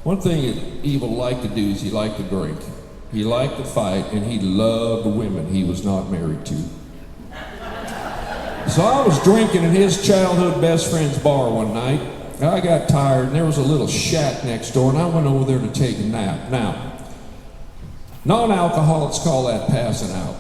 One thing that Evel liked to do is he liked to drink. He liked to fight, and he loved women he was not married to. So I was drinking at his childhood best friend's bar one night. I got tired, and there was a little shack next door, and I went over there to take a nap. Now, non-alcoholics call that passing out.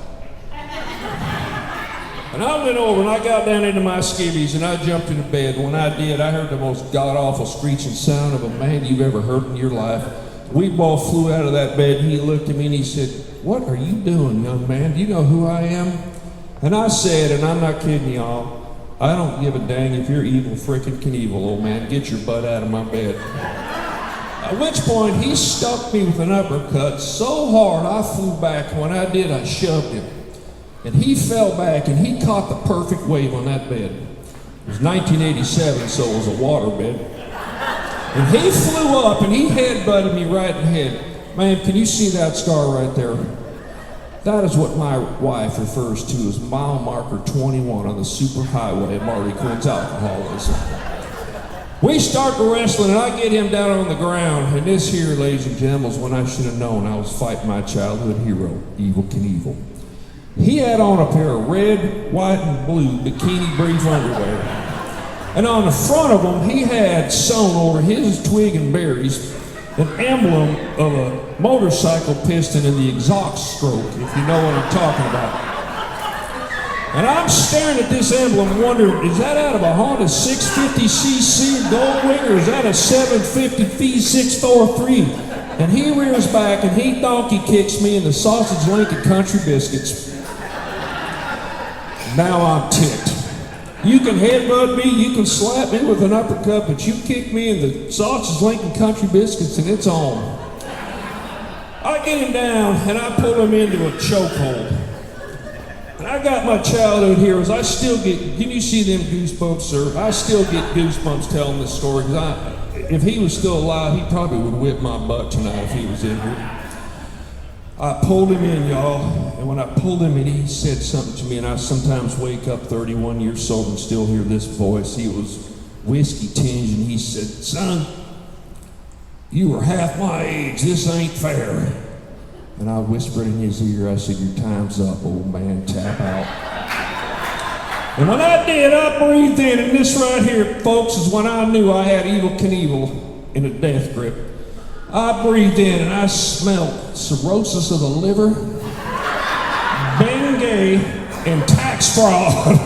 And I went over and I got down into my skivvies and I jumped into bed. When I did, I heard the most god-awful screeching sound of a man you've ever heard in your life. We both flew out of that bed and he looked at me and he said, "What are you doing, young man? Do you know who I am?" And I said, and I'm not kidding y'all, "I don't give a dang if you're Evel frickin' Knievel, old man. Get your butt out of my bed." At which point he stuck me with an uppercut so hard I flew back. When I did, I shoved him. And he fell back and he caught the perfect wave on that bed. It was 1987, so it was a water bed. And he flew up and he headbutted me right in the head. Man, can you see that scar right there? That is what my wife refers to as mile marker 21 on the superhighway of Marty Quinn's alcoholism. We start the wrestling and I get him down on the ground. And this here, ladies and gentlemen, is when I should have known I was fighting my childhood hero, Evel Knievel. He had on a pair of red, white, and blue bikini brief underwear. And on the front of them, he had sewn over his twig and berries an emblem of a motorcycle piston in the exhaust stroke, if you know what I'm talking about. And I'm staring at this emblem and wondering, is that out of a Honda 650cc Goldwing or is that a 750 V643? And he rears back and he donkey kicks me in the sausage Lincoln Country Biscuits. Now I'm ticked. You can headbutt me, you can slap me with an uppercut, but you kick me in the sausage Lincoln Country Biscuits and it's on. I get him down and I pull him into a chokehold. And I got my childhood heroes. I still get, can you see them goosebumps, sir? I still get goosebumps telling this story because if he was still alive, he probably would whip my butt tonight if he was in here. I pulled him in, y'all, and when I pulled him in, he said something to me, and I sometimes wake up 31 years old and still hear this voice. He was whiskey tinged, and he said, "Son, you were half my age. This ain't fair." And I whispered in his ear, I said, "Your time's up, old man. Tap out." And when I did, I breathed in, and this right here, folks, is when I knew I had Evel Knievel in a death grip. I breathed in and I smelled cirrhosis of the liver, Bengay, and tax fraud.